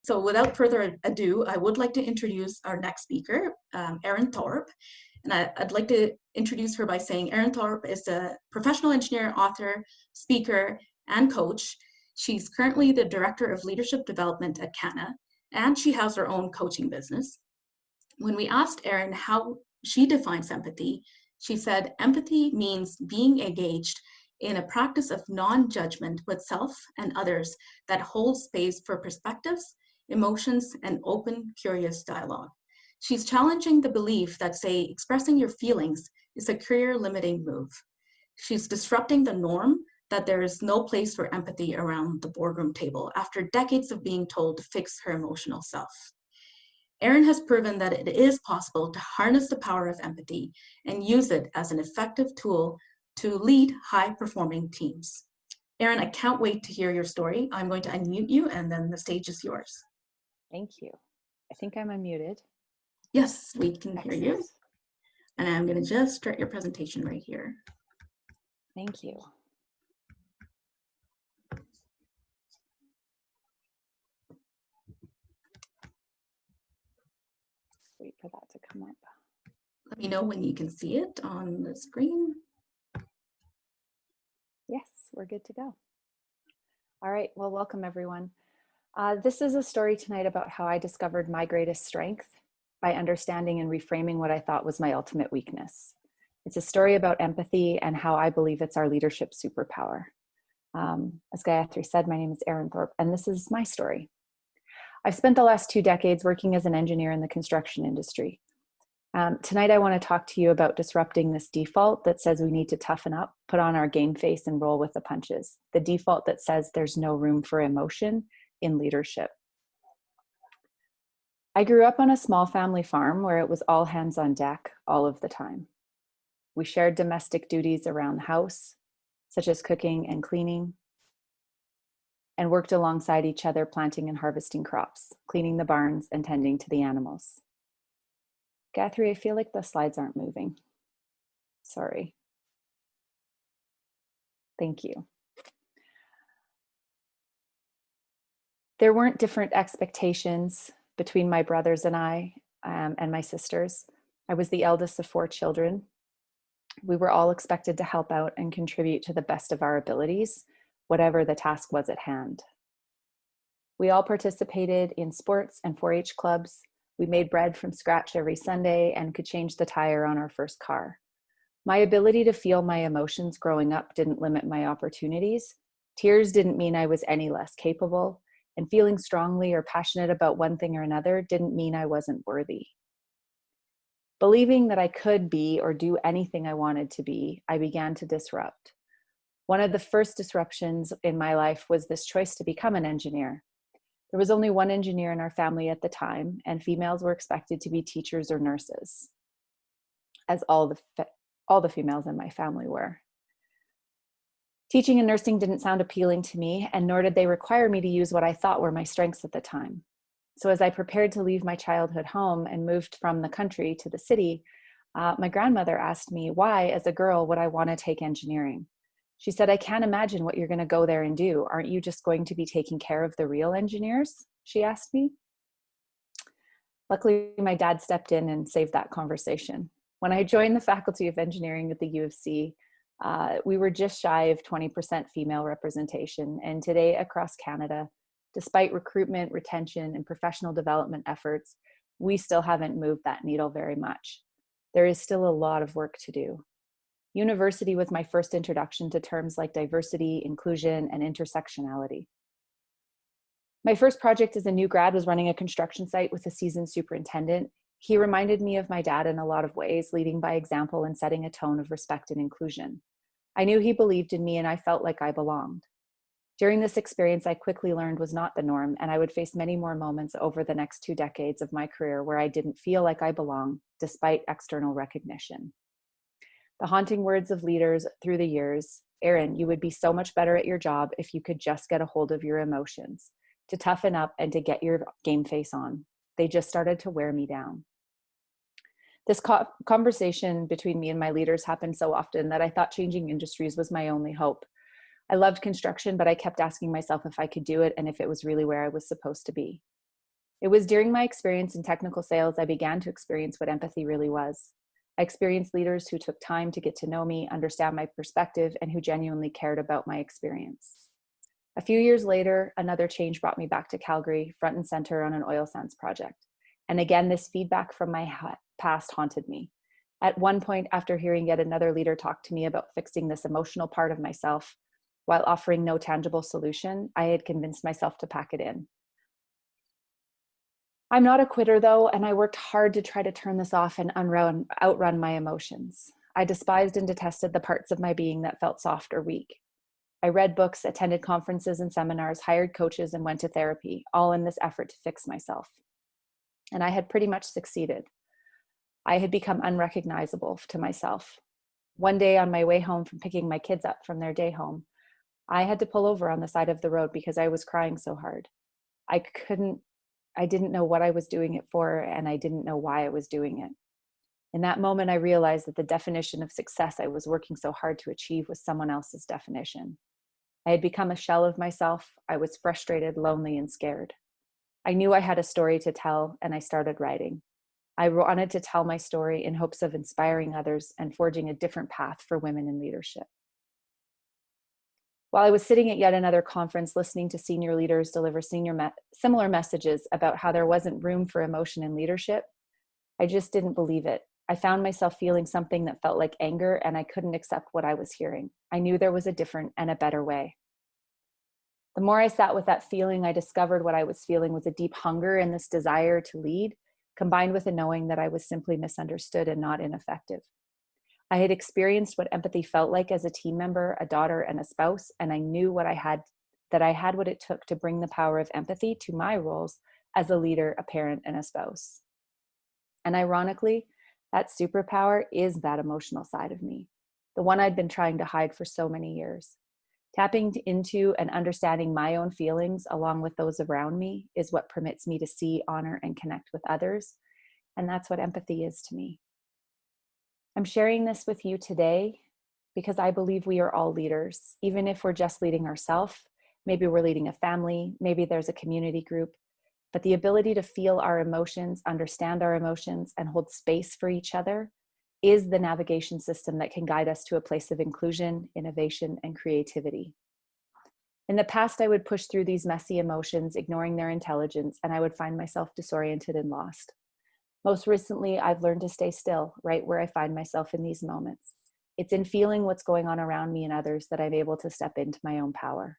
So without further ado, I would like to introduce our next speaker, Erin Thorp. And I'd like to introduce her by saying Erin Thorp is a professional engineer, author, speaker, and coach. She's currently the Director of Leadership Development at CANA, and she has her own coaching business. When we asked Erin how she defines empathy, she said, empathy means being engaged in a practice of non-judgment with self and others that holds space for perspectives, emotions, and open, curious dialogue. She's challenging the belief that, say, expressing your feelings is a career-limiting move. She's disrupting the norm that there is no place for empathy around the boardroom table after decades of being told to fix her emotional self. Erin has proven that it is possible to harness the power of empathy and use it as an effective tool to lead high-performing teams. Erin, I can't wait to hear your story. I'm going to unmute you, and then the stage is yours. Thank you. I think I'm unmuted. Yes, we can Excellent. hear you. And I'm going to just start your presentation right here. Thank you. Wait for that to come up. Let me know when you can see it on the screen. Yes, we're good to go. All right, well, welcome everyone. This is a story tonight about how I discovered my greatest strength by understanding and reframing what I thought was my ultimate weakness. It's a story about empathy and how I believe it's our leadership superpower. As Gayatri said, my name is Erin Thorp, and this is my story. I've spent the last 2 decades working as an engineer in the construction industry. Tonight, I want to talk to you about disrupting this default that says we need to toughen up, put on our game face, and roll with the punches. The default that says there's no room for emotion in leadership. I grew up on a small family farm where it was all hands on deck all of the time. We shared domestic duties around the house, such as cooking and cleaning, and worked alongside each other planting and harvesting crops, cleaning the barns, and tending to the animals. Guthrie, I feel like the slides aren't moving. Sorry. Thank you. There weren't different expectations between my brothers and I and my sisters. I was the eldest of 4 children. We were all expected to help out and contribute to the best of our abilities, whatever the task was at hand. We all participated in sports and 4-H clubs. We made bread from scratch every Sunday and could change the tire on our first car. My ability to feel my emotions growing up didn't limit my opportunities. Tears didn't mean I was any less capable, and feeling strongly or passionate about one thing or another didn't mean I wasn't worthy. Believing that I could be or do anything I wanted to be, I began to disrupt. One of the first disruptions in my life was this choice to become an engineer. There was only one engineer in our family at the time, and females were expected to be teachers or nurses, as all the females in my family were. Teaching and nursing didn't sound appealing to me, and nor did they require me to use what I thought were my strengths at the time. So as I prepared to leave my childhood home and moved from the country to the city, my grandmother asked me why, as a girl, would I want to take engineering? She said, I can't imagine what you're going to go there and do. Aren't you just going to be taking care of the real engineers? She asked me. Luckily, my dad stepped in and saved that conversation. When I joined the Faculty of Engineering at the U of C, we were just shy of 20% female representation. And today across Canada, despite recruitment, retention, and professional development efforts, we still haven't moved that needle very much. There is still a lot of work to do. University was my first introduction to terms like diversity, inclusion, and intersectionality. My first project as a new grad was running a construction site with a seasoned superintendent. He reminded me of my dad in a lot of ways, leading by example and setting a tone of respect and inclusion. I knew he believed in me and I felt like I belonged. During this experience, I quickly learned was not the norm, and I would face many more moments over the next 2 decades of my career where I didn't feel like I belonged, despite external recognition. The haunting words of leaders through the years, Erin, you would be so much better at your job if you could just get a hold of your emotions, to toughen up and to get your game face on. They just started to wear me down. This conversation between me and my leaders happened so often that I thought changing industries was my only hope. I loved construction, but I kept asking myself if I could do it and if it was really where I was supposed to be. It was during my experience in technical sales I began to experience what empathy really was. I experienced leaders who took time to get to know me, understand my perspective, and who genuinely cared about my experience. A few years later, another change brought me back to Calgary, front and center on an oil sands project. And again, this feedback from my past haunted me. At one point, after hearing yet another leader talk to me about fixing this emotional part of myself, while offering no tangible solution, I had convinced myself to pack it in. I'm not a quitter though, and I worked hard to try to turn this off and outrun my emotions. I despised and detested the parts of my being that felt soft or weak. I read books, attended conferences and seminars, hired coaches, and went to therapy, all in this effort to fix myself. And I had pretty much succeeded. I had become unrecognizable to myself. One day on my way home from picking my kids up from their day home, I had to pull over on the side of the road because I was crying so hard. I didn't know what I was doing it for, and I didn't know why I was doing it. In that moment, I realized that the definition of success I was working so hard to achieve was someone else's definition. I had become a shell of myself. I was frustrated, lonely, and scared. I knew I had a story to tell, and I started writing. I wanted to tell my story in hopes of inspiring others and forging a different path for women in leadership. While I was sitting at yet another conference listening to senior leaders deliver similar messages about how there wasn't room for emotion in leadership, I just didn't believe it. I found myself feeling something that felt like anger, and I couldn't accept what I was hearing. I knew there was a different and a better way. The more I sat with that feeling, I discovered what I was feeling was a deep hunger and this desire to lead, combined with a knowing that I was simply misunderstood and not ineffective. I had experienced what empathy felt like as a team member, a daughter, and a spouse, and I knew what I had what it took to bring the power of empathy to my roles as a leader, a parent, and a spouse. And ironically, that superpower is that emotional side of me, the one I'd been trying to hide for so many years. Tapping into and understanding my own feelings along with those around me is what permits me to see, honor, and connect with others. And that's what empathy is to me. I'm sharing this with you today because I believe we are all leaders, even if we're just leading ourselves. Maybe we're leading a family, maybe there's a community group, but the ability to feel our emotions, understand our emotions, and hold space for each other is the navigation system that can guide us to a place of inclusion, innovation, and creativity. In the past, I would push through these messy emotions, ignoring their intelligence, and I would find myself disoriented and lost. Most recently, I've learned to stay still, right where I find myself in these moments. It's in feeling what's going on around me and others that I'm able to step into my own power.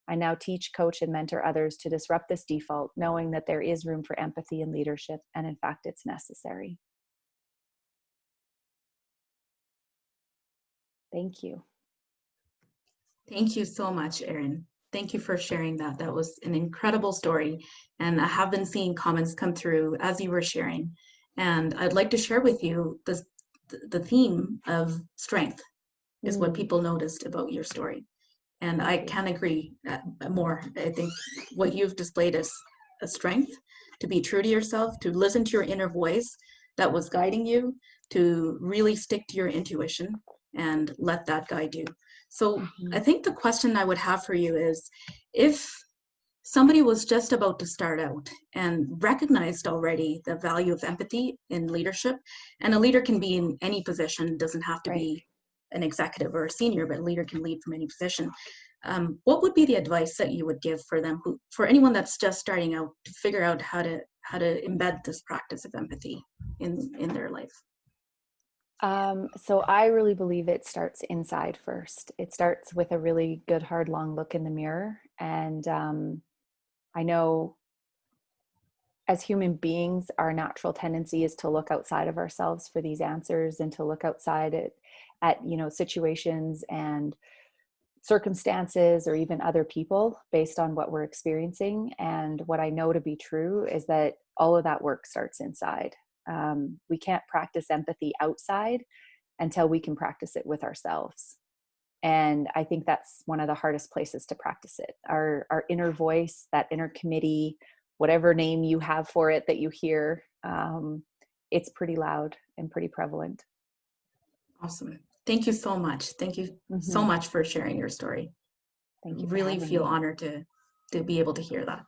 I now teach, coach, and mentor others to disrupt this default, knowing that there is room for empathy and leadership, and in fact, it's necessary. Thank you. Thank you so much, Erin. Thank you for sharing that. That was an incredible story. And I have been seeing comments come through as you were sharing. And I'd like to share with you the theme of strength is what people noticed about your story. And I can agree more. I think what you've displayed is a strength to be true to yourself, to listen to your inner voice that was guiding you, to really stick to your intuition and let that guide you. So I think the question I would have for you is, if somebody was just about to start out and recognized already the value of empathy in leadership, and a leader can be in any position, doesn't have to be an executive or a senior, but a leader can lead from any position. What would be the advice that you would give for them, for anyone that's just starting out, to figure out how to embed this practice of empathy in their life? So I really believe it starts inside first. It starts with a really good, hard, long look in the mirror. And I know as human beings, our natural tendency is to look outside of ourselves for these answers, and to look outside at situations and circumstances, or even other people, based on what we're experiencing. And what I know to be true is that all of that work starts inside. We can't practice empathy outside until we can practice it with ourselves. And I think that's one of the hardest places to practice it. Our inner voice, that inner committee, whatever name you have for it that you hear, it's pretty loud and pretty prevalent. Awesome. Thank you so much. Thank you so much for sharing your story. Thank you. Really feel honored to be able to hear that.